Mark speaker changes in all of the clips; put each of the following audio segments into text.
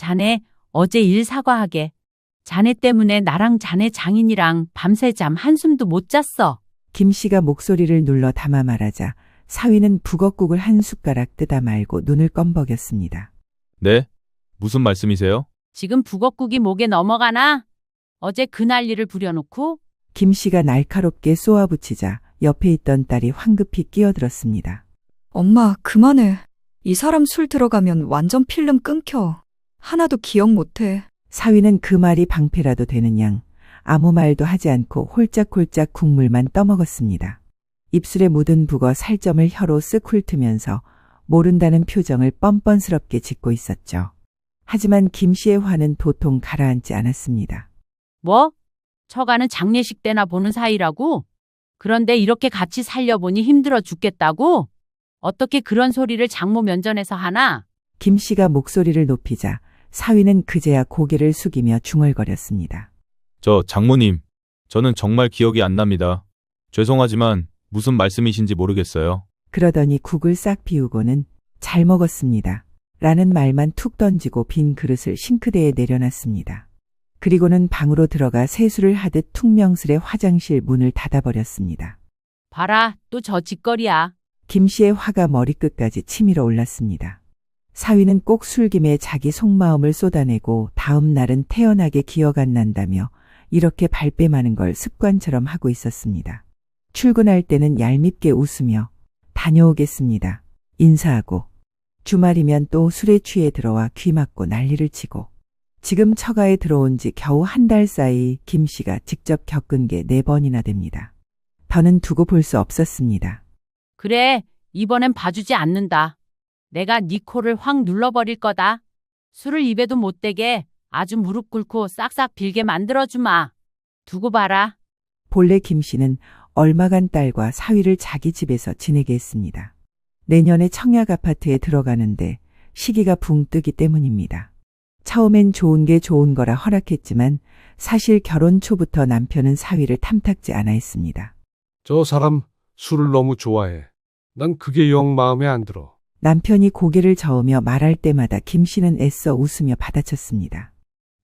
Speaker 1: 자네, 어제 일 사과하게. 자네 때문에 나랑 자네 장인이랑 밤새 잠 한숨도 못 잤어.
Speaker 2: 김 씨가 목소리를 눌러 담아 말하자 사위는 북엇국을 한 숟가락 뜯어 말고 눈을 껌벅였습니다.
Speaker 3: 네? 무슨 말씀이세요?
Speaker 1: 지금 북엇국이 목에 넘어가나? 어제 그 난리를 부려놓고?
Speaker 2: 김 씨가 날카롭게 쏘아붙이자 옆에 있던 딸이 황급히 끼어들었습니다.
Speaker 4: 엄마, 그만해. 이 사람 술 들어가면 완전 필름 끊겨. 하나도 기억 못해.
Speaker 2: 사위는 그 말이 방패라도 되는 양 아무 말도 하지 않고 홀짝홀짝 국물만 떠먹었습니다. 입술에 묻은 북어 살점을 혀로 쓱 훑으면서 모른다는 표정을 뻔뻔스럽게 짓고 있었죠. 하지만 김 씨의 화는 도통 가라앉지 않았습니다.
Speaker 1: 뭐? 처가는 장례식 때나 보는 사이라고? 그런데 이렇게 같이 살려보니 힘들어 죽겠다고? 어떻게 그런 소리를 장모 면전에서 하나?
Speaker 2: 김 씨가 목소리를 높이자 사위는 그제야 고개를 숙이며 중얼거렸습니다.
Speaker 3: 저 장모님, 저는 정말 기억이 안 납니다. 죄송하지만 무슨 말씀이신지 모르겠어요.
Speaker 2: 그러더니 국을 싹 비우고는 잘 먹었습니다. 라는 말만 툭 던지고 빈 그릇을 싱크대에 내려놨습니다. 그리고는 방으로 들어가 세수를 하듯 퉁명스레 화장실 문을 닫아버렸습니다.
Speaker 1: 봐라, 또 저 짓거리야.
Speaker 2: 김 씨의 화가 머리끝까지 치밀어 올랐습니다. 사위는 꼭 술김에 자기 속마음을 쏟아내고 다음 날은 태연하게 기억 안 난다며 이렇게 발뺌하는 걸 습관처럼 하고 있었습니다. 출근할 때는 얄밉게 웃으며 다녀오겠습니다. 인사하고 주말이면 또 술에 취해 들어와 귀 막고 난리를 치고 지금 처가에 들어온 지 겨우 한 달 사이 김 씨가 직접 겪은 게 4번이나 됩니다. 더는 두고 볼 수 없었습니다.
Speaker 1: 그래, 이번엔 봐주지 않는다. 내가 네 코를 확 눌러버릴 거다. 술을 입에도 못 대게 아주 무릎 꿇고 싹싹 빌게 만들어주마. 두고 봐라.
Speaker 2: 본래 김 씨는 얼마간 딸과 사위를 자기 집에서 지내게 했습니다. 내년에 청약 아파트에 들어가는데 시기가 붕 뜨기 때문입니다. 처음엔 좋은 게 좋은 거라 허락했지만 사실 결혼 초부터 남편은 사위를 탐탁지 않아 했습니다.
Speaker 5: 저 사람 술을 너무 좋아해. 난 그게 영 마음에 안 들어.
Speaker 2: 남편이 고개를 저으며 말할 때마다 김 씨는 애써 웃으며 받아쳤습니다.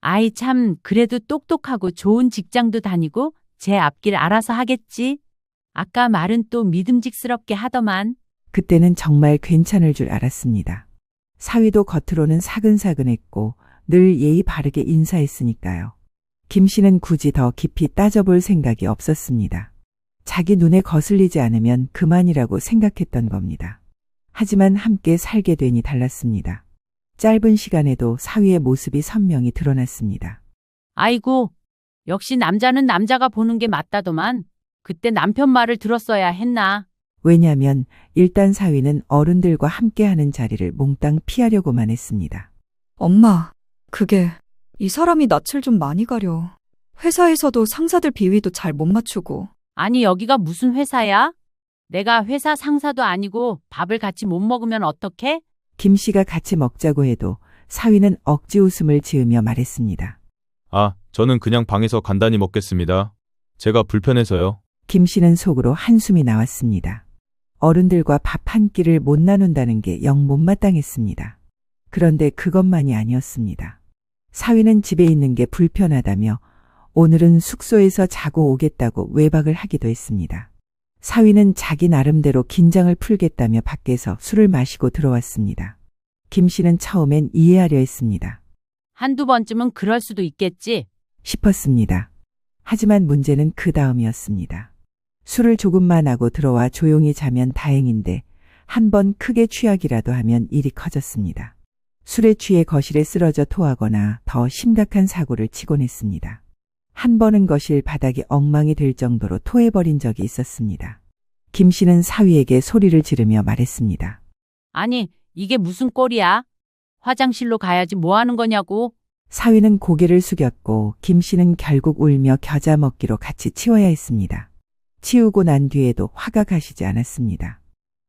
Speaker 1: 아이 참, 그래도 똑똑하고 좋은 직장도 다니고 제 앞길 알아서 하겠지. 아까 말은 또 믿음직스럽게 하더만.
Speaker 2: 그때는 정말 괜찮을 줄 알았습니다. 사위도 겉으로는 사근사근했고 늘 예의 바르게 인사했으니까요. 김 씨는 굳이 더 깊이 따져볼 생각이 없었습니다. 자기 눈에 거슬리지 않으면 그만이라고 생각했던 겁니다. 하지만 함께 살게 되니 달랐습니다. 짧은 시간에도 사위의 모습이 선명히 드러났습니다.
Speaker 1: 아이고, 역시 남자는 남자가 보는 게 맞다더만. 그때 남편 말을 들었어야 했나.
Speaker 2: 왜냐하면 일단 사위는 어른들과 함께하는 자리를 몽땅 피하려고만 했습니다.
Speaker 4: 엄마, 그게 이 사람이 낯을 좀 많이 가려. 회사에서도 상사들 비위도 잘 못 맞추고.
Speaker 1: 아니, 여기가 무슨 회사야? 내가 회사 상사도 아니고 밥을 같이 못 먹으면 어떡해?
Speaker 2: 김 씨가 같이 먹자고 해도 사위는 억지 웃음을 지으며 말했습니다.
Speaker 3: 아, 저는 그냥 방에서 간단히 먹겠습니다. 제가 불편해서요.
Speaker 2: 김 씨는 속으로 한숨이 나왔습니다. 어른들과 밥 한 끼를 못 나눈다는 게 영 못마땅했습니다. 그런데 그것만이 아니었습니다. 사위는 집에 있는 게 불편하다며 오늘은 숙소에서 자고 오겠다고 외박을 하기도 했습니다. 사위는 자기 나름대로 긴장을 풀겠다며 밖에서 술을 마시고 들어왔습니다. 김 씨는 처음엔 이해하려 했습니다.
Speaker 1: 한두 번쯤은 그럴 수도 있겠지.
Speaker 2: 싶었습니다. 하지만 문제는 그 다음이었습니다. 술을 조금만 하고 들어와 조용히 자면 다행인데 한 번 크게 취하기라도 하면 일이 커졌습니다. 술에 취해 거실에 쓰러져 토하거나 더 심각한 사고를 치곤 했습니다. 한 번은 거실 바닥이 엉망이 될 정도로 토해버린 적이 있었습니다. 김 씨는 사위에게 소리를 지르며 말했습니다.
Speaker 1: 아니, 이게 무슨 꼴이야? 화장실로 가야지 뭐 하는 거냐고.
Speaker 2: 사위는 고개를 숙였고 김 씨는 결국 울며 겨자 먹기로 같이 치워야 했습니다. 치우고 난 뒤에도 화가 가시지 않았습니다.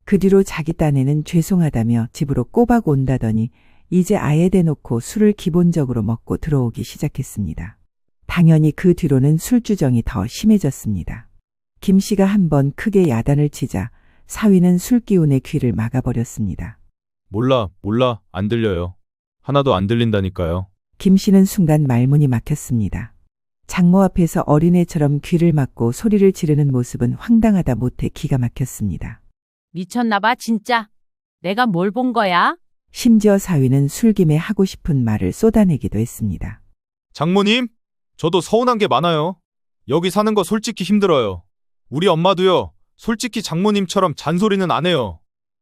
Speaker 2: 그 뒤로 자기 딴에는 죄송하다며 집으로 꼬박 온다더니 이제 아예 대놓고 술을 기본적으로 먹고 들어오기 시작했습니다. 당연히 그 뒤로는 술주정이 더 심해졌습니다. 김 씨가 한번 크게 야단을 치자 사위는 술기운의 귀를 막아버렸습니다.
Speaker 3: 몰라, 안 들려요. 하나도 안 들린다니까요.
Speaker 2: 김 씨는 순간 말문이 막혔습니다. 장모 앞에서 어린애처럼 귀를 막고 소리를 지르는 모습은 황당하다 못해 기가 막혔습니다.
Speaker 1: 미쳤나봐, 진짜. 내가 뭘 본 거야?
Speaker 2: 심지어 사위는 술김에 하고 싶은 말을 쏟아내기도 했습니다.
Speaker 3: 장모님, 저도 서운한 게 많아요. 여기 사는 거 솔직히 힘들어요. 우리 엄마도요, 솔직히 장모님처럼 잔소리는 안 해요.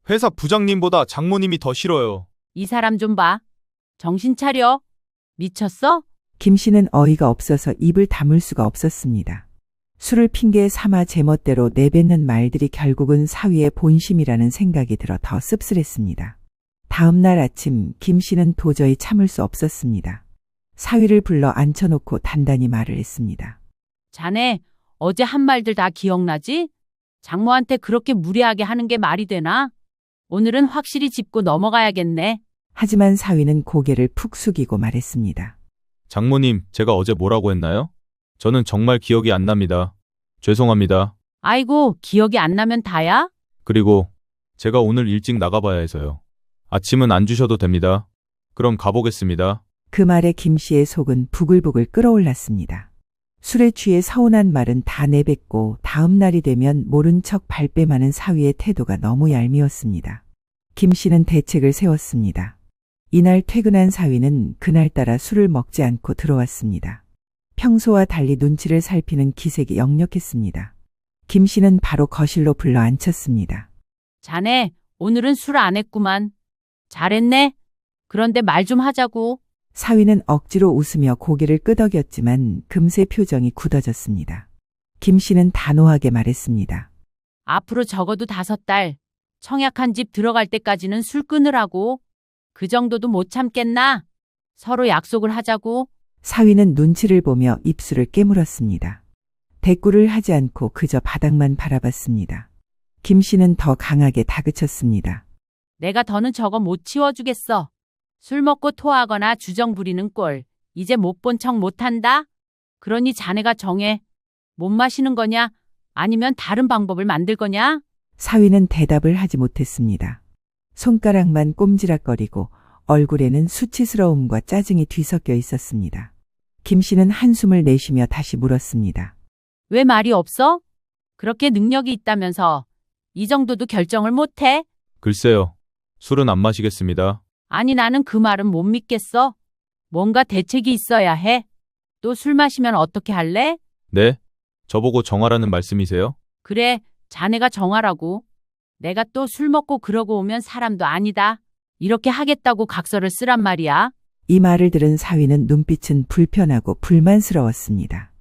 Speaker 3: 회사 부장님보다 장모님이 더 싫어요.
Speaker 1: 이 사람 좀 봐. 정신 차려. 미쳤어?
Speaker 2: 김 씨는 어이가 없어서 입을 다물 수가 없었습니다. 술을 핑계 삼아 제멋대로 내뱉는 말들이 결국은 사위의 본심이라는 생각이 들어 더 씁쓸했습니다. 다음 날 아침 김 씨는 도저히 참을 수 없었습니다. 사위를 불러 앉혀놓고 단단히 말을 했습니다.
Speaker 1: 자네, 어제 한 말들 다 기억나지? 장모한테 그렇게 무례하게 하는 게 말이 되나? 오늘은 확실히 짚고 넘어가야겠네.
Speaker 2: 하지만 사위는 고개를 푹 숙이고 말했습니다.
Speaker 3: 장모님, 제가 어제 뭐라고 했나요? 저는 정말 기억이 안 납니다. 죄송합니다.
Speaker 1: 아이고, 기억이 안 나면 다야?
Speaker 3: 그리고 제가 오늘 일찍 나가봐야 해서요. 아침은 안 주셔도 됩니다. 그럼 가보겠습니다.
Speaker 2: 그 말에 김 씨의 속은 부글부글 끓어올랐습니다. 술에 취해 서운한 말은 다 내뱉고 다음 날이 되면 모른 척 발뺌하는 사위의 태도가 너무 얄미웠습니다. 김 씨는 대책을 세웠습니다. 이날 퇴근한 사위는 그날따라 술을 먹지 않고 들어왔습니다. 평소와 달리 눈치를 살피는 기색이 역력했습니다. 김 씨는 바로 거실로 불러 앉혔습니다.
Speaker 1: 자네, 오늘은 술 안 했구만. 잘했네. 그런데 말 좀 하자고.
Speaker 2: 사위는 억지로 웃으며 고개를 끄덕였지만 금세 표정이 굳어졌습니다. 김 씨는 단호하게 말했습니다.
Speaker 1: 앞으로 적어도 5달. 청약한 집 들어갈 때까지는 술 끊으라고. 그 정도도 못 참겠나? 서로 약속을 하자고.
Speaker 2: 사위는 눈치를 보며 입술을 깨물었습니다. 대꾸를 하지 않고 그저 바닥만 바라봤습니다. 김 씨는 더 강하게 다그쳤습니다.
Speaker 1: 내가 더는 저거 못 치워주겠어. 술 먹고 토하거나 주정 부리는 꼴. 이제 못 본 척 못한다? 그러니 자네가 정해. 못 마시는 거냐? 아니면 다른 방법을 만들 거냐?
Speaker 2: 사위는 대답을 하지 못했습니다. 손가락만 꼼지락거리고 얼굴에는 수치스러움과 짜증이 뒤섞여 있었습니다. 김 씨는 한숨을 내쉬며 다시 물었습니다.
Speaker 1: 왜 말이 없어? 그렇게 능력이 있다면서 이 정도도 결정을 못해?
Speaker 3: 글쎄요. 술은 안 마시겠습니다.
Speaker 1: 아니 나는 그 말은 못 믿겠어. 뭔가 대책이 있어야 해. 또 술 마시면 어떻게 할래?
Speaker 3: 네? 저보고 정하라는 말씀이세요?
Speaker 1: 그래, 자네가 정하라고. 내가 또 술 먹고 그러고 오면 사람도 아니다. 이렇게 하겠다고 각서를 쓰란 말이야.
Speaker 2: 이 말을 들은 사위는 눈빛은 불편하고 불만스러웠습니다.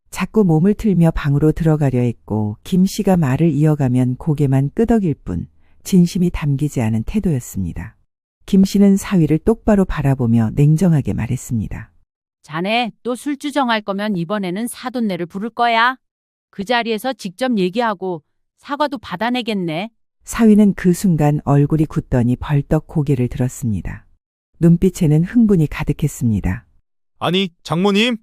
Speaker 2: 자꾸 몸을 틀며 방으로 들어가려 했고 김 씨가 말을 이어가면 고개만 끄덕일 뿐 진심이 담기지 않은 태도였습니다. 김 씨는 사위를 똑바로 바라보며 냉정하게 말했습니다.
Speaker 1: 자네 또 술주정할 거면 이번에는 사돈네를 부를 거야. 그 자리에서 직접 얘기하고 사과도 받아내겠네.
Speaker 2: 사위는 그 순간 얼굴이 굳더니 벌떡 고개를 들었습니다. 눈빛에는 흥분이 가득했습니다.
Speaker 3: 아니, 장모님,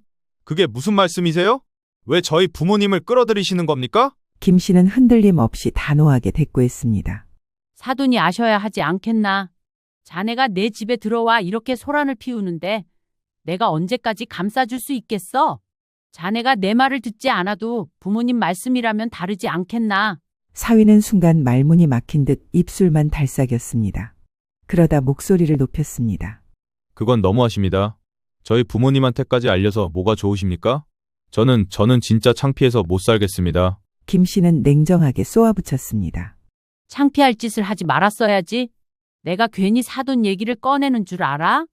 Speaker 3: 그게 무슨 말씀이세요? 왜 저희 부모님을 끌어들이시는 겁니까?
Speaker 2: 김 씨는 흔들림 없이 단호하게 대꾸했습니다.
Speaker 1: 사돈이 아셔야 하지 않겠나. 자네가 내 집에 들어와 이렇게 소란을 피우는데 내가 언제까지 감싸줄 수 있겠어? 자네가 내 말을 듣지 않아도 부모님 말씀이라면 다르지 않겠나.
Speaker 2: 사위는 순간 말문이 막힌 듯 입술만 달싹였습니다. 그러다 목소리를 높였습니다.
Speaker 3: 그건 너무하십니다. 저희 부모님한테까지 알려서 뭐가 좋으십니까? 저는 진짜 창피해서 못 살겠습니다.
Speaker 2: 김 씨는 냉정하게 쏘아붙였습니다.
Speaker 1: 창피할 짓을 하지 말았어야지. 내가 괜히 사돈 얘기를 꺼내는 줄 알아?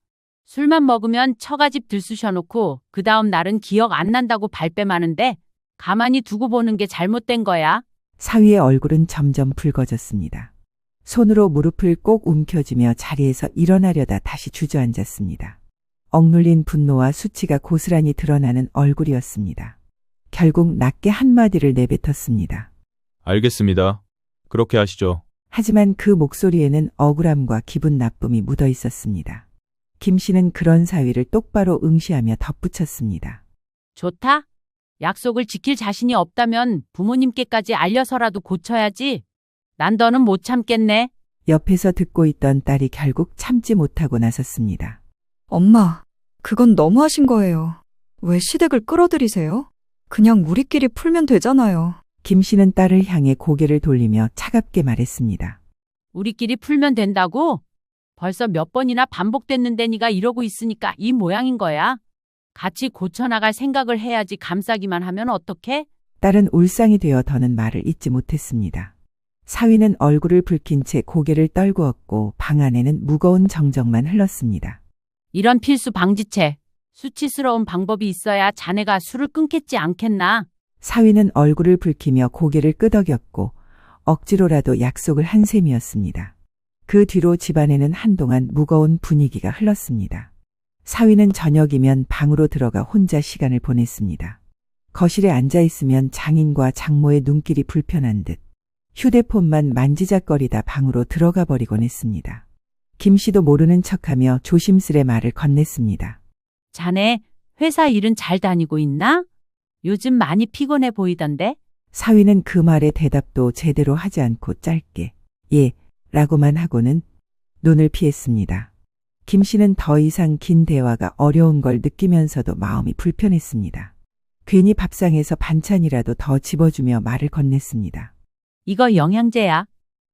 Speaker 1: 술만 먹으면 처가집 들쑤셔놓고 그 다음 날은 기억 안 난다고 발뺌하는데 가만히 두고 보는 게 잘못된 거야.
Speaker 2: 사위의 얼굴은 점점 붉어졌습니다. 손으로 무릎을 꼭 움켜쥐며 자리에서 일어나려다 다시 주저앉았습니다. 억눌린 분노와 수치가 고스란히 드러나는 얼굴이었습니다. 결국 낮게 한마디를 내뱉었습니다.
Speaker 3: 알겠습니다. 그렇게 하시죠.
Speaker 2: 하지만 그 목소리에는 억울함과 기분 나쁨이 묻어 있었습니다. 김 씨는 그런 사위를 똑바로 응시하며 덧붙였습니다.
Speaker 1: 좋다. 약속을 지킬 자신이 없다면 부모님께까지 알려서라도 고쳐야지. 난 더는 못 참겠네.
Speaker 2: 옆에서 듣고 있던 딸이 결국 참지 못하고 나섰습니다.
Speaker 4: 엄마, 그건 너무하신 거예요. 왜 시댁을 끌어들이세요? 그냥 우리끼리 풀면 되잖아요.
Speaker 2: 김 씨는 딸을 향해 고개를 돌리며 차갑게 말했습니다.
Speaker 1: 우리끼리 풀면 된다고? 벌써 몇 번이나 반복됐는데 네가 이러고 있으니까 이 모양인 거야. 같이 고쳐나갈 생각을 해야지 감싸기만 하면 어떡해?
Speaker 2: 딸은 울상이 되어 더는 말을 잇지 못했습니다. 사위는 얼굴을 붉힌 채 고개를 떨구었고 방 안에는 무거운 정적만 흘렀습니다.
Speaker 1: 이런 필수 방지책, 수치스러운 방법이 있어야 자네가 술을 끊겠지 않겠나?
Speaker 2: 사위는 얼굴을 붉히며 고개를 끄덕였고 억지로라도 약속을 한 셈이었습니다. 그 뒤로 집안에는 한동안 무거운 분위기가 흘렀습니다. 사위는 저녁이면 방으로 들어가 혼자 시간을 보냈습니다. 거실에 앉아 있으면 장인과 장모의 눈길이 불편한 듯 휴대폰만 만지작거리다 방으로 들어가 버리곤 했습니다. 김 씨도 모르는 척하며 조심스레 말을 건넸습니다.
Speaker 1: 자네 회사 일은 잘 다니고 있나? 요즘 많이 피곤해 보이던데?
Speaker 2: 사위는 그 말에 대답도 제대로 하지 않고 짧게 예 라고만 하고는 눈을 피했습니다. 김 씨는 더 이상 긴 대화가 어려운 걸 느끼면서도 마음이 불편했습니다. 괜히 밥상에서 반찬이라도 더 집어주며 말을 건넸습니다.
Speaker 1: 이거 영양제야.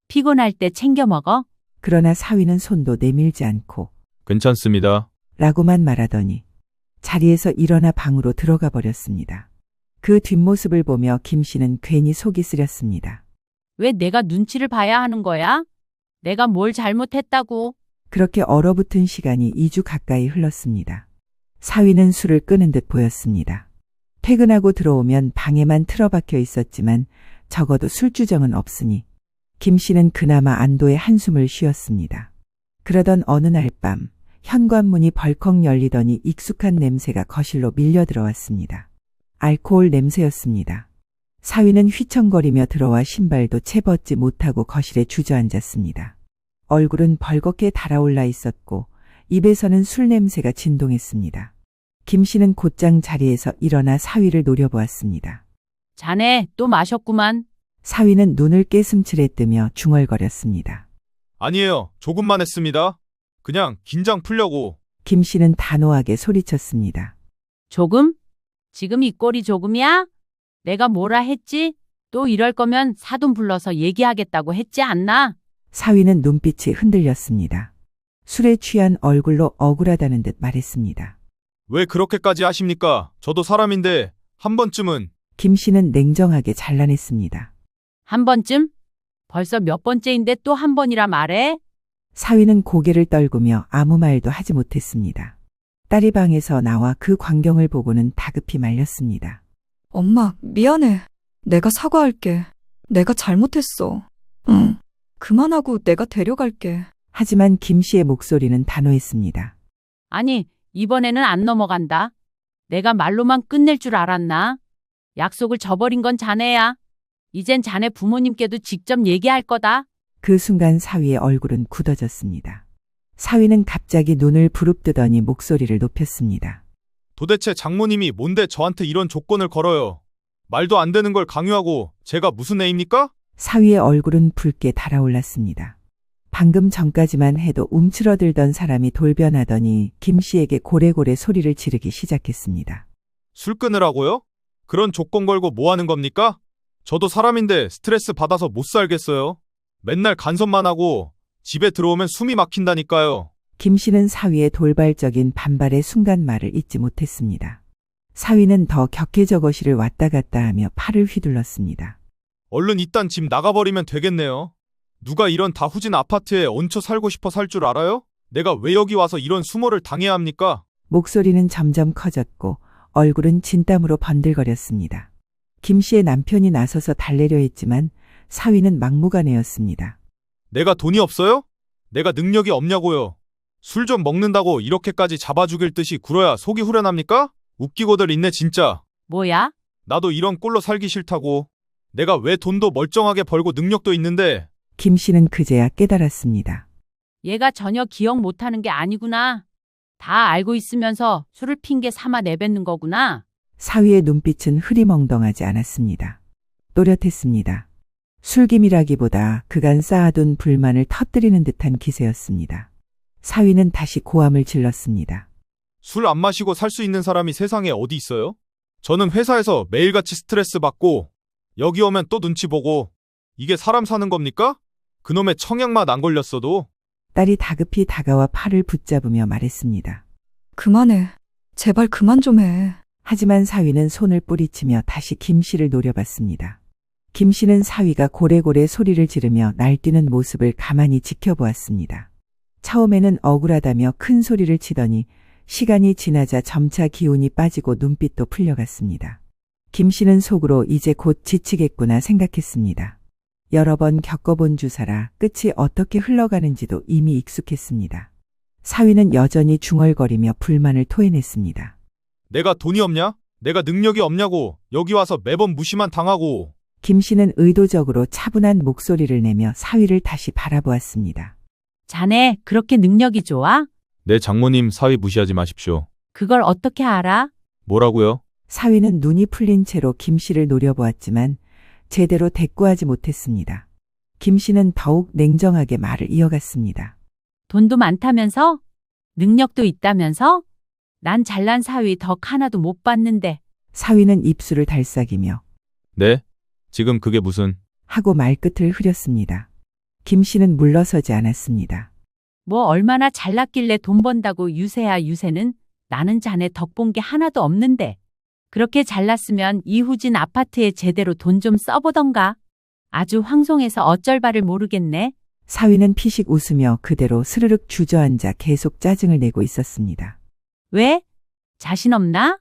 Speaker 1: 피곤할 때 챙겨 먹어.
Speaker 2: 그러나 사위는 손도 내밀지 않고
Speaker 3: 괜찮습니다.
Speaker 2: 라고만 말하더니 자리에서 일어나 방으로 들어가 버렸습니다. 그 뒷모습을 보며 김 씨는 괜히 속이 쓰렸습니다.
Speaker 1: 왜 내가 눈치를 봐야 하는 거야? 내가 뭘 잘못했다고?
Speaker 2: 그렇게 얼어붙은 시간이 2주 가까이 흘렀습니다. 사위는 술을 끄는 듯 보였습니다. 퇴근하고 들어오면 방에만 틀어박혀 있었지만 적어도 술주정은 없으니 김 씨는 그나마 안도의 한숨을 쉬었습니다. 그러던 어느 날 밤 현관문이 벌컥 열리더니 익숙한 냄새가 거실로 밀려 들어왔습니다. 알코올 냄새였습니다. 사위는 휘청거리며 들어와 신발도 채 벗지 못하고 거실에 주저앉았습니다. 얼굴은 벌겋게 달아올라 있었고 입에서는 술 냄새가 진동했습니다. 김 씨는 곧장 자리에서 일어나 사위를 노려보았습니다.
Speaker 1: 자네 또 마셨구만.
Speaker 2: 사위는 눈을 깨슴츠레 뜨며 중얼거렸습니다.
Speaker 3: 아니에요. 조금만 했습니다. 그냥 긴장 풀려고.
Speaker 2: 김 씨는 단호하게 소리쳤습니다.
Speaker 1: 조금? 지금 이 꼴이 조금이야? 내가 뭐라 했지? 또 이럴 거면 사돈 불러서 얘기하겠다고 했지 않나?
Speaker 2: 사위는 눈빛이 흔들렸습니다. 술에 취한 얼굴로 억울하다는 듯 말했습니다.
Speaker 3: 왜 그렇게까지 하십니까? 저도 사람인데 한 번쯤은.
Speaker 2: 김 씨는 냉정하게 잘라냈습니다.
Speaker 1: 한 번쯤? 벌써 몇 번째인데 또 한 번이라 말해?
Speaker 2: 사위는 고개를 떨구며 아무 말도 하지 못했습니다. 딸이 방에서 나와 그 광경을 보고는 다급히 말렸습니다.
Speaker 4: 엄마, 미안해. 내가 사과할게. 내가 잘못했어. 응. 그만하고 내가 데려갈게.
Speaker 2: 하지만 김 씨의 목소리는 단호했습니다.
Speaker 1: 아니, 이번에는 안 넘어간다. 내가 말로만 끝낼 줄 알았나? 약속을 저버린 건 자네야. 이젠 자네 부모님께도 직접 얘기할 거다.
Speaker 2: 그 순간 사위의 얼굴은 굳어졌습니다. 사위는 갑자기 눈을 부릅뜨더니 목소리를 높였습니다.
Speaker 3: 도대체 장모님이 뭔데 저한테 이런 조건을 걸어요? 말도 안 되는 걸 강요하고 제가 무슨 애입니까?
Speaker 2: 사위의 얼굴은 붉게 달아올랐습니다. 방금 전까지만 해도 움츠러들던 사람이 돌변하더니 김 씨에게 고래고래 소리를 지르기 시작했습니다.
Speaker 3: 술 끊으라고요? 그런 조건 걸고 뭐 하는 겁니까? 저도 사람인데 스트레스 받아서 못 살겠어요. 맨날 간섭만 하고 집에 들어오면 숨이 막힌다니까요.
Speaker 2: 김 씨는 사위의 돌발적인 반발의 순간 말을 잊지 못했습니다. 사위는 더 격해져 거실을 왔다 갔다 하며 팔을 휘둘렀습니다.
Speaker 3: 얼른 이딴 집 나가버리면 되겠네요. 누가 이런 다후진 아파트에 얹혀 살고 싶어 살 줄 알아요? 내가 왜 여기 와서 이런 수모를 당해야 합니까?
Speaker 2: 목소리는 점점 커졌고 얼굴은 진땀으로 번들거렸습니다. 김 씨의 남편이 나서서 달래려 했지만 사위는 막무가내였습니다.
Speaker 3: 내가 돈이 없어요? 내가 능력이 없냐고요. 술 좀 먹는다고 이렇게까지 잡아 죽일 듯이 굴어야 속이 후련합니까? 웃기고들 있네 진짜.
Speaker 1: 뭐야?
Speaker 3: 나도 이런 꼴로 살기 싫다고. 내가 왜 돈도 멀쩡하게 벌고 능력도 있는데.
Speaker 2: 김 씨는 그제야 깨달았습니다.
Speaker 1: 얘가 전혀 기억 못하는 게 아니구나. 다 알고 있으면서 술을 핑계 삼아 내뱉는 거구나.
Speaker 2: 사위의 눈빛은 흐리멍덩하지 않았습니다. 또렷했습니다. 술김이라기보다 그간 쌓아둔 불만을 터뜨리는 듯한 기세였습니다. 사위는 다시 고함을 질렀습니다.
Speaker 3: 술 안 마시고 살 수 있는 사람이 세상에 어디 있어요? 저는 회사에서 매일같이 스트레스 받고 여기 오면 또 눈치 보고 이게 사람 사는 겁니까? 그놈의 청약맛 안 걸렸어도
Speaker 2: 딸이 다급히 다가와 팔을 붙잡으며 말했습니다.
Speaker 4: 그만해. 제발 그만 좀 해.
Speaker 2: 하지만 사위는 손을 뿌리치며 다시 김 씨를 노려봤습니다. 김 씨는 사위가 고래고래 소리를 지르며 날뛰는 모습을 가만히 지켜보았습니다. 처음에는 억울하다며 큰 소리를 치더니 시간이 지나자 점차 기운이 빠지고 눈빛도 풀려갔습니다. 김 씨는 속으로 이제 곧 지치겠구나 생각했습니다. 여러 번 겪어본 주사라 끝이 어떻게 흘러가는지도 이미 익숙했습니다. 사위는 여전히 중얼거리며 불만을 토해냈습니다.
Speaker 3: 내가 돈이 없냐? 내가 능력이 없냐고 여기 와서 매번 무시만 당하고
Speaker 2: 김 씨는 의도적으로 차분한 목소리를 내며 사위를 다시 바라보았습니다.
Speaker 1: 자네 그렇게 능력이 좋아?
Speaker 3: 내 장모님 사위 무시하지 마십시오.
Speaker 1: 그걸 어떻게 알아?
Speaker 3: 뭐라고요?
Speaker 2: 사위는 눈이 풀린 채로 김 씨를 노려보았지만 제대로 대꾸하지 못했습니다. 김 씨는 더욱 냉정하게 말을 이어갔습니다.
Speaker 1: 돈도 많다면서? 능력도 있다면서? 난 잘난 사위 덕 하나도 못 봤는데.
Speaker 2: 사위는 입술을 달싹이며
Speaker 3: 네? 지금 그게 무슨...
Speaker 2: 하고 말끝을 흐렸습니다. 김 씨는 물러서지 않았습니다.
Speaker 1: 뭐 얼마나 잘났길래 돈 번다고 유세야 유세는? 나는 자네 덕 본 게 하나도 없는데. 그렇게 잘났으면 이후진 아파트에 제대로 돈 좀 써보던가. 아주 황송해서 어쩔 바를 모르겠네.
Speaker 2: 사위는 피식 웃으며 그대로 스르륵 주저앉아 계속 짜증을 내고 있었습니다.
Speaker 1: 왜? 자신 없나?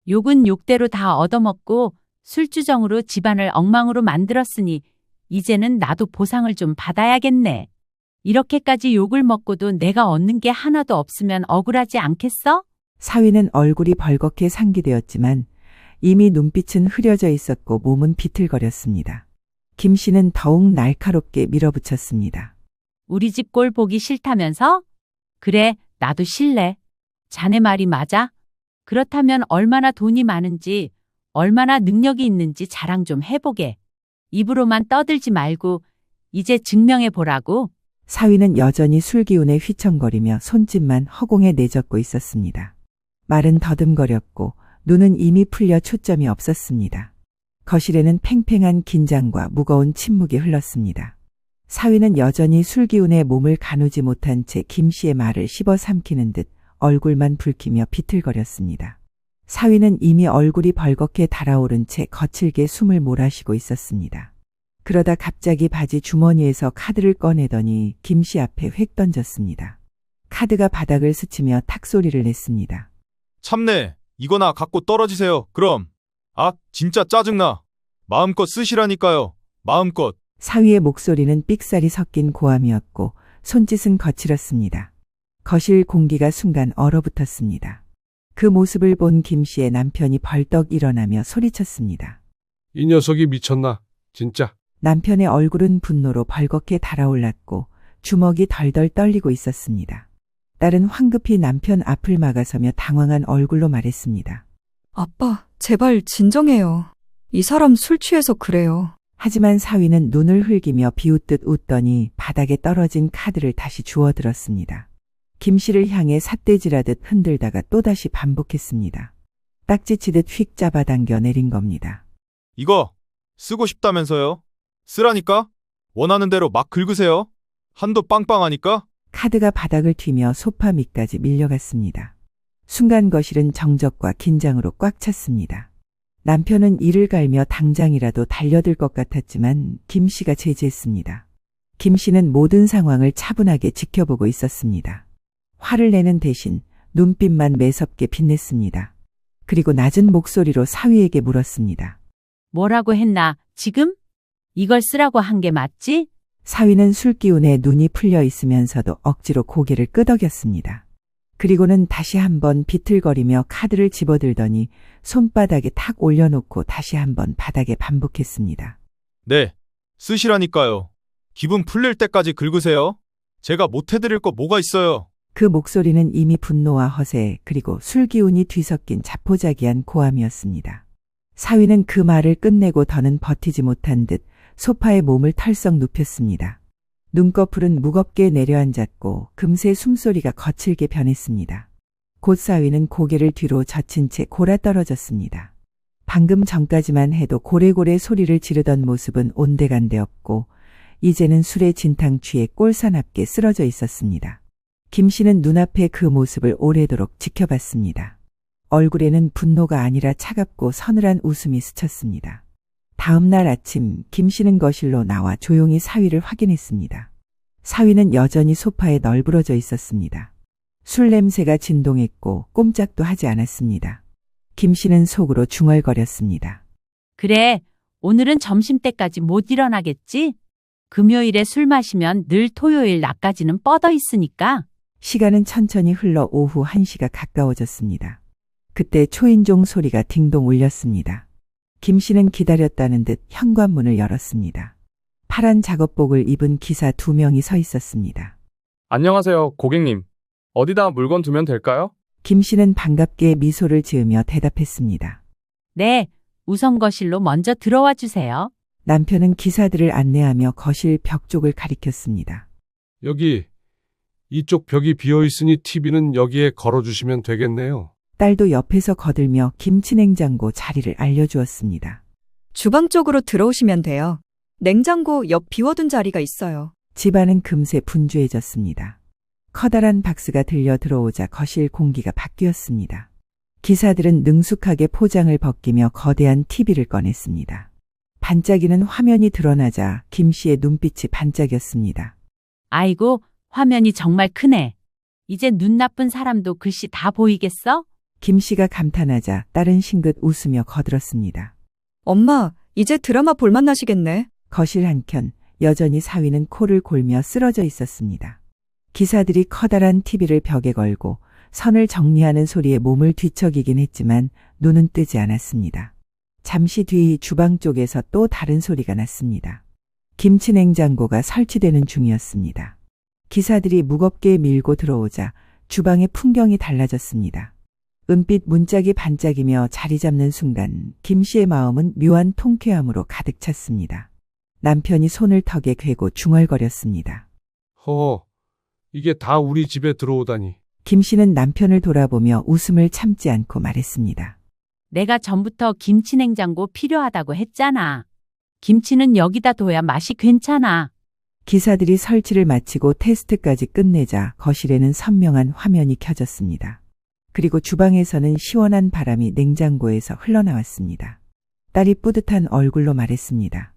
Speaker 1: 욕은 욕대로 다 얻어먹고 술주정으로 집안을 엉망으로 만들었으니 이제는 나도 보상을 좀 받아야겠네. 이렇게까지 욕을 먹고도 내가 얻는 게 하나도 없으면 억울하지 않겠어?
Speaker 2: 사위는 얼굴이 벌겋게 상기되었지만 이미 눈빛은 흐려져 있었고 몸은 비틀거렸습니다. 김 씨는 더욱 날카롭게 밀어붙였습니다.
Speaker 1: 우리 집 꼴 보기 싫다면서? 그래, 나도 싫래. 자네 말이 맞아? 그렇다면 얼마나 돈이 많은지, 얼마나 능력이 있는지 자랑 좀 해보게. 입으로만 떠들지 말고 이제 증명해 보라고.
Speaker 2: 사위는 여전히 술기운에 휘청거리며 손짓만 허공에 내젓고 있었습니다. 말은 더듬거렸고 눈은 이미 풀려 초점이 없었습니다. 거실에는 팽팽한 긴장과 무거운 침묵이 흘렀습니다. 사위는 여전히 술기운에 몸을 가누지 못한 채 김 씨의 말을 씹어 삼키는 듯 얼굴만 붉히며 비틀거렸습니다. 사위는 이미 얼굴이 벌겋게 달아오른 채 거칠게 숨을 몰아쉬고 있었습니다. 그러다 갑자기 바지 주머니에서 카드를 꺼내더니 김 씨 앞에 획 던졌습니다. 카드가 바닥을 스치며 탁 소리를 냈습니다.
Speaker 3: 참네. 이거나 갖고 떨어지세요. 그럼. 아, 진짜 짜증나. 마음껏 쓰시라니까요. 마음껏.
Speaker 2: 사위의 목소리는 삑살이 섞인 고함이었고 손짓은 거칠었습니다. 거실 공기가 순간 얼어붙었습니다. 그 모습을 본 김 씨의 남편이 벌떡 일어나며 소리쳤습니다.
Speaker 5: 이 녀석이 미쳤나? 진짜.
Speaker 2: 남편의 얼굴은 분노로 벌겋게 달아올랐고 주먹이 덜덜 떨리고 있었습니다. 딸은 황급히 남편 앞을 막아서며 당황한 얼굴로 말했습니다.
Speaker 4: 아빠, 제발 진정해요. 이 사람 술 취해서 그래요.
Speaker 2: 하지만 사위는 눈을 흘기며 비웃듯 웃더니 바닥에 떨어진 카드를 다시 주워들었습니다. 김 씨를 향해 삿대질하듯 흔들다가 또다시 반복했습니다. 딱지치듯 휙 잡아당겨 내린 겁니다.
Speaker 3: 이거 쓰고 싶다면서요? 쓰라니까? 원하는 대로 막 긁으세요. 한도 빵빵하니까?
Speaker 2: 카드가 바닥을 튀며 소파 밑까지 밀려갔습니다. 순간 거실은 정적과 긴장으로 꽉 찼습니다. 남편은 이를 갈며 당장이라도 달려들 것 같았지만 김 씨가 제지했습니다. 김 씨는 모든 상황을 차분하게 지켜보고 있었습니다. 화를 내는 대신 눈빛만 매섭게 빛냈습니다. 그리고 낮은 목소리로 사위에게 물었습니다.
Speaker 1: 뭐라고 했나, 지금? 이걸 쓰라고 한 게 맞지?
Speaker 2: 사위는 술기운에 눈이 풀려 있으면서도 억지로 고개를 끄덕였습니다. 그리고는 다시 한번 비틀거리며 카드를 집어들더니 손바닥에 탁 올려놓고 다시 한번 바닥에 반복했습니다.
Speaker 3: 네. 쓰시라니까요. 기분 풀릴 때까지 긁으세요. 제가 못 해드릴 거 뭐가 있어요.
Speaker 2: 그 목소리는 이미 분노와 허세 그리고 술기운이 뒤섞인 자포자기한 고함이었습니다. 사위는 그 말을 끝내고 더는 버티지 못한 듯 소파에 몸을 털썩 눕혔습니다. 눈꺼풀은 무겁게 내려앉았고 금세 숨소리가 거칠게 변했습니다. 곧 사위는 고개를 뒤로 젖힌 채 골아떨어졌습니다. 방금 전까지만 해도 고래고래 소리를 지르던 모습은 온데간데 없고 이제는 술에 진탕 취해 꼴사납게 쓰러져 있었습니다. 김 씨는 눈앞에 그 모습을 오래도록 지켜봤습니다. 얼굴에는 분노가 아니라 차갑고 서늘한 웃음이 스쳤습니다. 다음 날 아침 김 씨는 거실로 나와 조용히 사위를 확인했습니다. 사위는 여전히 소파에 널브러져 있었습니다. 술 냄새가 진동했고 꼼짝도 하지 않았습니다. 김 씨는 속으로 중얼거렸습니다.
Speaker 1: 그래, 오늘은 점심때까지 못 일어나겠지? 금요일에 술 마시면 늘 토요일 낮까지는 뻗어 있으니까.
Speaker 2: 시간은 천천히 흘러 오후 1시가 가까워졌습니다. 그때 초인종 소리가 딩동 울렸습니다. 김 씨는 기다렸다는 듯 현관문을 열었습니다. 파란 작업복을 입은 기사 2명이 서 있었습니다.
Speaker 6: 안녕하세요, 고객님. 어디다 물건 두면 될까요?
Speaker 2: 김 씨는 반갑게 미소를 지으며 대답했습니다.
Speaker 1: 네, 우선 거실로 먼저 들어와 주세요.
Speaker 2: 남편은 기사들을 안내하며 거실 벽 쪽을 가리켰습니다.
Speaker 5: 여기 이쪽 벽이 비어 있으니 TV는 여기에 걸어주시면 되겠네요.
Speaker 2: 딸도 옆에서 거들며 김치냉장고 자리를 알려주었습니다.
Speaker 4: 주방 쪽으로 들어오시면 돼요. 냉장고 옆 비워둔 자리가 있어요.
Speaker 2: 집안은 금세 분주해졌습니다. 커다란 박스가 들려 들어오자 거실 공기가 바뀌었습니다. 기사들은 능숙하게 포장을 벗기며 거대한 TV를 꺼냈습니다. 반짝이는 화면이 드러나자 김 씨의 눈빛이 반짝였습니다.
Speaker 1: 아이고, 화면이 정말 크네. 이제 눈 나쁜 사람도 글씨 다 보이겠어?
Speaker 2: 김 씨가 감탄하자 딸은 싱긋 웃으며 거들었습니다.
Speaker 4: 엄마, 이제 드라마 볼맛 나시겠네.
Speaker 2: 거실 한켠 여전히 사위는 코를 골며 쓰러져 있었습니다. 기사들이 커다란 TV를 벽에 걸고 선을 정리하는 소리에 몸을 뒤척이긴 했지만 눈은 뜨지 않았습니다. 잠시 뒤 주방 쪽에서 또 다른 소리가 났습니다. 김치 냉장고가 설치되는 중이었습니다. 기사들이 무겁게 밀고 들어오자 주방의 풍경이 달라졌습니다. 은빛 문짝이 반짝이며 자리 잡는 순간 김 씨의 마음은 묘한 통쾌함으로 가득 찼습니다. 남편이 손을 턱에 괴고 중얼거렸습니다.
Speaker 5: 허허, 이게 다 우리 집에 들어오다니.
Speaker 2: 김 씨는 남편을 돌아보며 웃음을 참지 않고 말했습니다.
Speaker 1: 내가 전부터 김치 냉장고 필요하다고 했잖아. 김치는 여기다 둬야 맛이 괜찮아.
Speaker 2: 기사들이 설치를 마치고 테스트까지 끝내자 거실에는 선명한 화면이 켜졌습니다. 그리고 주방에서는 시원한 바람이 냉장고에서 흘러나왔습니다. 딸이 뿌듯한 얼굴로 말했습니다.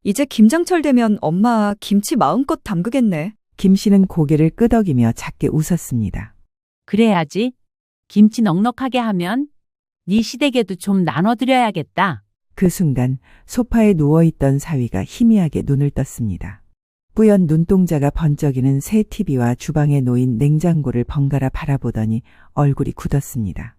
Speaker 4: 이제 김장철 되면 엄마 김치 마음껏 담그겠네.
Speaker 2: 김 씨는 고개를 끄덕이며 작게 웃었습니다.
Speaker 1: 그래야지. 김치 넉넉하게 하면 네 시댁에도 좀 나눠드려야겠다.
Speaker 2: 그 순간 소파에 누워있던 사위가 희미하게 눈을 떴습니다. 뿌연 눈동자가 번쩍이는 새 TV와 주방에 놓인 냉장고를 번갈아 바라보더니 얼굴이 굳었습니다.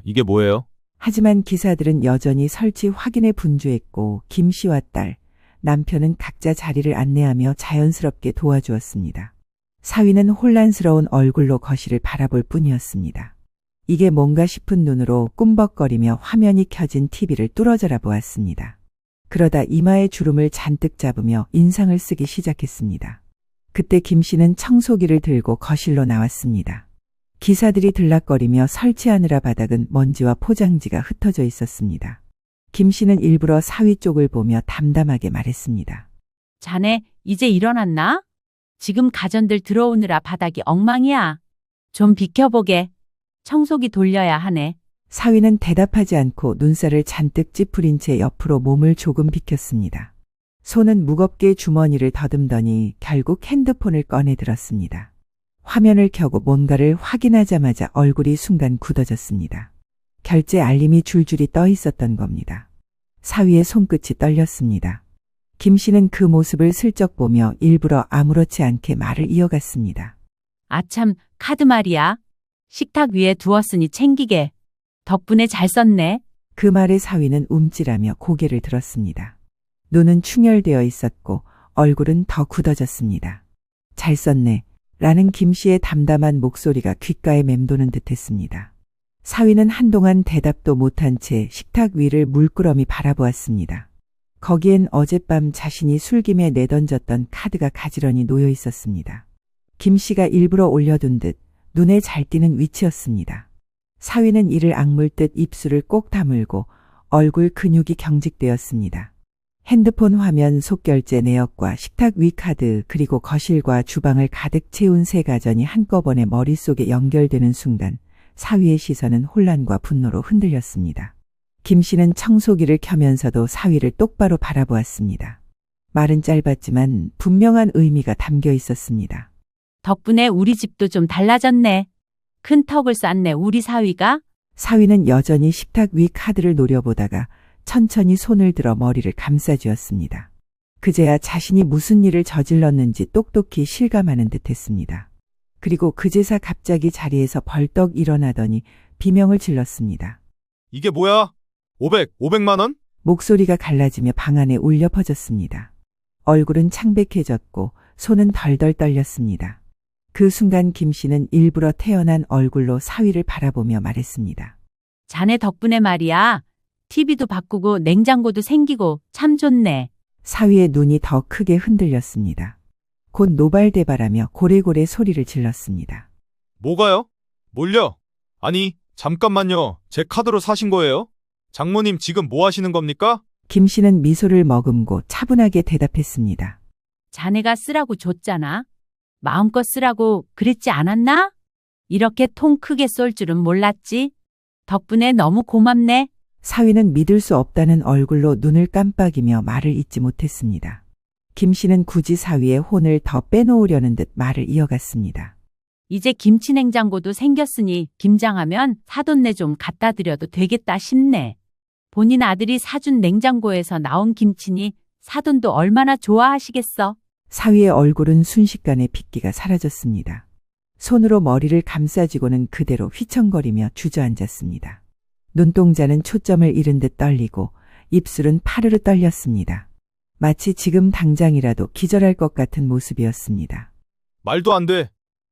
Speaker 3: 이게 뭐예요?
Speaker 2: 하지만 기사들은 여전히 설치 확인에 분주했고 김 씨와 딸, 남편은 각자 자리를 안내하며 자연스럽게 도와주었습니다. 사위는 혼란스러운 얼굴로 거실을 바라볼 뿐이었습니다. 이게 뭔가 싶은 눈으로 꿈벅거리며 화면이 켜진 TV를 뚫어져라 보았습니다. 그러다 이마에 주름을 잔뜩 잡으며 인상을 쓰기 시작했습니다. 그때 김 씨는 청소기를 들고 거실로 나왔습니다. 기사들이 들락거리며 설치하느라 바닥은 먼지와 포장지가 흩어져 있었습니다. 김 씨는 일부러 사위 쪽을 보며 담담하게 말했습니다.
Speaker 1: 자네 이제 일어났나? 지금 가전들 들어오느라 바닥이 엉망이야. 좀 비켜보게. 청소기 돌려야 하네.
Speaker 2: 사위는 대답하지 않고 눈살을 잔뜩 찌푸린 채 옆으로 몸을 조금 비켰습니다. 손은 무겁게 주머니를 더듬더니 결국 핸드폰을 꺼내 들었습니다. 화면을 켜고 뭔가를 확인하자마자 얼굴이 순간 굳어졌습니다. 결제 알림이 줄줄이 떠 있었던 겁니다. 사위의 손끝이 떨렸습니다. 김 씨는 그 모습을 슬쩍 보며 일부러 아무렇지 않게 말을 이어갔습니다.
Speaker 1: 아참, 카드 말이야. 식탁 위에 두었으니 챙기게. 덕분에 잘 썼네.
Speaker 2: 그 말에 사위는 움찔하며 고개를 들었습니다. 눈은 충혈되어 있었고 얼굴은 더 굳어졌습니다. 잘 썼네. 라는 김 씨의 담담한 목소리가 귓가에 맴도는 듯했습니다. 사위는 한동안 대답도 못한 채 식탁 위를 물끄러미 바라보았습니다. 거기엔 어젯밤 자신이 술김에 내던졌던 카드가 가지런히 놓여 있었습니다. 김 씨가 일부러 올려둔 듯 눈에 잘 띄는 위치였습니다. 사위는 이를 악물듯 입술을 꼭 다물고 얼굴 근육이 경직되었습니다. 핸드폰 화면 속결제 내역과 식탁 위 카드 그리고 거실과 주방을 가득 채운 세 가전이 한꺼번에 머릿속에 연결되는 순간 사위의 시선은 혼란과 분노로 흔들렸습니다. 김 씨는 청소기를 켜면서도 사위를 똑바로 바라보았습니다. 말은 짧았지만 분명한 의미가 담겨 있었습니다.
Speaker 1: 덕분에 우리 집도 좀 달라졌네. 큰 턱을 쌌네, 우리 사위가.
Speaker 2: 사위는 여전히 식탁 위 카드를 노려보다가 천천히 손을 들어 머리를 감싸쥐었습니다. 그제야 자신이 무슨 일을 저질렀는지 똑똑히 실감하는 듯했습니다. 그리고 그제서 갑자기 자리에서 벌떡 일어나더니 비명을 질렀습니다.
Speaker 3: 이게 뭐야? 500만 원?
Speaker 2: 목소리가 갈라지며 방 안에 울려 퍼졌습니다. 얼굴은 창백해졌고 손은 덜덜 떨렸습니다. 그 순간 김 씨는 일부러 태어난 얼굴로 사위를 바라보며 말했습니다.
Speaker 1: 자네 덕분에 말이야. TV도 바꾸고 냉장고도 생기고 참 좋네.
Speaker 2: 사위의 눈이 더 크게 흔들렸습니다. 곧 노발대발하며 고래고래 소리를 질렀습니다.
Speaker 3: 뭐가요? 뭘요? 아니, 잠깐만요. 제 카드로 사신 거예요? 장모님 지금 뭐 하시는 겁니까?
Speaker 2: 김 씨는 미소를 머금고 차분하게 대답했습니다.
Speaker 1: 자네가 쓰라고 줬잖아. 마음껏 쓰라고 그랬지 않았나? 이렇게 통 크게 쏠 줄은 몰랐지. 덕분에 너무 고맙네.
Speaker 2: 사위는 믿을 수 없다는 얼굴로 눈을 깜빡이며 말을 잇지 못했습니다. 김 씨는 굳이 사위의 혼을 더 빼놓으려는 듯 말을 이어갔습니다.
Speaker 1: 이제 김치 냉장고도 생겼으니 김장하면 사돈네 좀 갖다 드려도 되겠다 싶네. 본인 아들이 사준 냉장고에서 나온 김치니 사돈도 얼마나 좋아하시겠어.
Speaker 2: 사위의 얼굴은 순식간에 핏기가 사라졌습니다. 손으로 머리를 감싸쥐고는 그대로 휘청거리며 주저앉았습니다. 눈동자는 초점을 잃은 듯 떨리고 입술은 파르르 떨렸습니다. 마치 지금 당장이라도 기절할 것 같은 모습이었습니다.
Speaker 3: 말도 안 돼.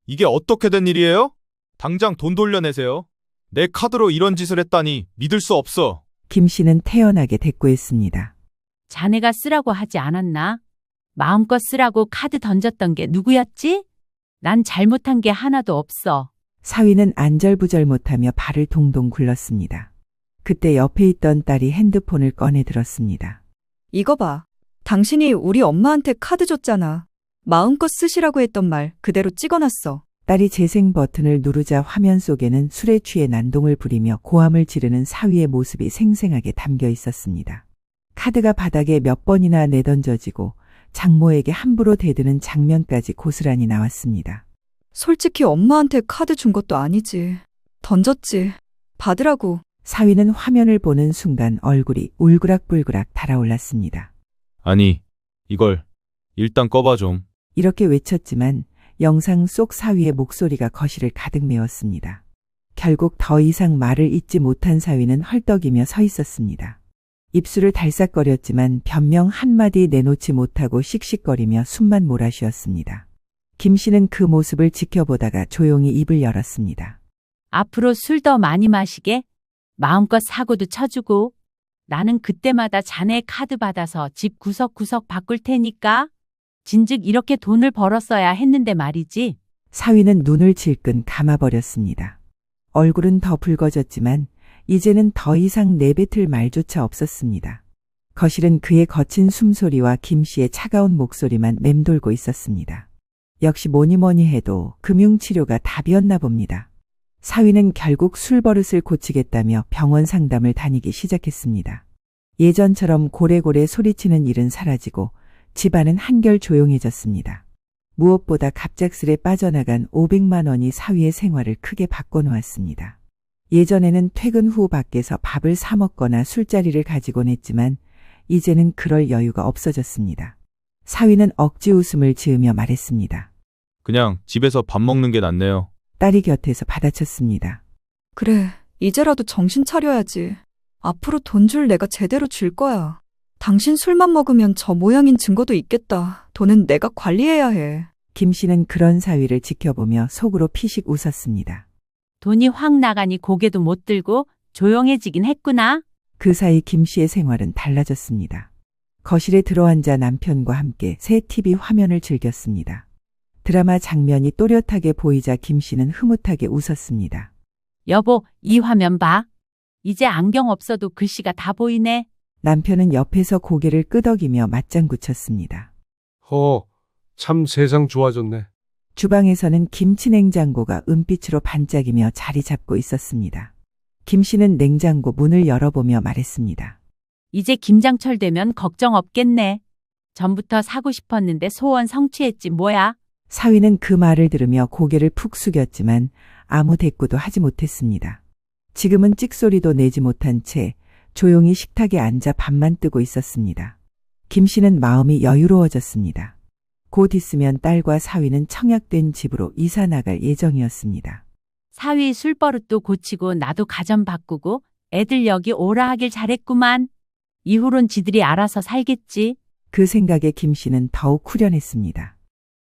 Speaker 3: 이게 어떻게 된 일이에요? 당장 돈 돌려내세요. 내 카드로 이런 짓을 했다니 믿을 수 없어.
Speaker 2: 김 씨는 태연하게 대꾸했습니다.
Speaker 1: 자네가 쓰라고 하지 않았나? 마음껏 쓰라고 카드 던졌던 게 누구였지? 난 잘못한 게 하나도 없어.
Speaker 2: 사위는 안절부절 못하며 발을 동동 굴렀습니다. 그때 옆에 있던 딸이 핸드폰을 꺼내 들었습니다.
Speaker 4: 이거 봐. 당신이 우리 엄마한테 카드 줬잖아. 마음껏 쓰시라고 했던 말 그대로 찍어놨어.
Speaker 2: 딸이 재생 버튼을 누르자 화면 속에는 술에 취해 난동을 부리며 고함을 지르는 사위의 모습이 생생하게 담겨 있었습니다. 카드가 바닥에 몇 번이나 내던져지고 장모에게 함부로 대드는 장면까지 고스란히 나왔습니다.
Speaker 4: 솔직히 엄마한테 카드 준 것도 아니지. 던졌지. 받으라고.
Speaker 2: 사위는 화면을 보는 순간 얼굴이 울그락불그락 달아올랐습니다.
Speaker 3: 아니, 이걸 일단 꺼봐 좀.
Speaker 2: 이렇게 외쳤지만 영상 속 사위의 목소리가 거실을 가득 메웠습니다. 결국 더 이상 말을 잇지 못한 사위는 헐떡이며 서 있었습니다. 입술을 달싹거렸지만 변명 한마디 내놓지 못하고 씩씩거리며 숨만 몰아쉬었습니다. 김 씨는 그 모습을 지켜보다가 조용히 입을 열었습니다.
Speaker 1: 앞으로 술 더 많이 마시게. 마음껏 사고도 쳐주고. 나는 그때마다 자네 카드 받아서 집 구석구석 바꿀 테니까. 진즉 이렇게 돈을 벌었어야 했는데 말이지.
Speaker 2: 사위는 눈을 질끈 감아버렸습니다. 얼굴은 더 붉어졌지만 이제는 더 이상 내뱉을 말조차 없었습니다. 거실은 그의 거친 숨소리와 김 씨의 차가운 목소리만 맴돌고 있었습니다. 역시 뭐니뭐니 해도 금융치료가 답이었나 봅니다. 사위는 결국 술버릇을 고치겠다며 병원 상담을 다니기 시작했습니다. 예전처럼 고래고래 소리치는 일은 사라지고 집안은 한결 조용해졌습니다. 무엇보다 갑작스레 빠져나간 500만 원이 사위의 생활을 크게 바꿔놓았습니다. 예전에는 퇴근 후 밖에서 밥을 사 먹거나 술자리를 가지곤 했지만 이제는 그럴 여유가 없어졌습니다. 사위는 억지 웃음을 지으며 말했습니다.
Speaker 3: 그냥 집에서 밥 먹는 게 낫네요.
Speaker 2: 딸이 곁에서 받아쳤습니다.
Speaker 4: 그래. 이제라도 정신 차려야지. 앞으로 돈 줄 내가 제대로 줄 거야. 당신 술만 먹으면 저 모양인 증거도 있겠다. 돈은 내가 관리해야 해.
Speaker 2: 김 씨는 그런 사위를 지켜보며 속으로 피식 웃었습니다.
Speaker 1: 돈이 확 나가니 고개도 못 들고 조용해지긴 했구나.
Speaker 2: 그 사이 김 씨의 생활은 달라졌습니다. 거실에 들어앉아 남편과 함께 새 TV 화면을 즐겼습니다. 드라마 장면이 또렷하게 보이자 김 씨는 흐뭇하게 웃었습니다.
Speaker 1: 여보, 이 화면 봐. 이제 안경 없어도 글씨가 다 보이네.
Speaker 2: 남편은 옆에서 고개를 끄덕이며 맞장구 쳤습니다.
Speaker 5: 참 세상 좋아졌네.
Speaker 2: 주방에서는 김치 냉장고가 은빛으로 반짝이며 자리 잡고 있었습니다. 김 씨는 냉장고 문을 열어보며 말했습니다.
Speaker 1: 이제 김장철 되면 걱정 없겠네. 전부터 사고 싶었는데 소원 성취했지 뭐야.
Speaker 2: 사위는 그 말을 들으며 고개를 푹 숙였지만 아무 대꾸도 하지 못했습니다. 지금은 찍소리도 내지 못한 채 조용히 식탁에 앉아 밥만 뜨고 있었습니다. 김 씨는 마음이 여유로워졌습니다. 곧 있으면 딸과 사위는 청약된 집으로 이사 나갈 예정이었습니다.
Speaker 1: 사위 술버릇도 고치고 나도 가전 바꾸고 애들 여기 오라 하길 잘했구만. 이후론 지들이 알아서 살겠지.
Speaker 2: 그 생각에 김 씨는 더욱 후련했습니다.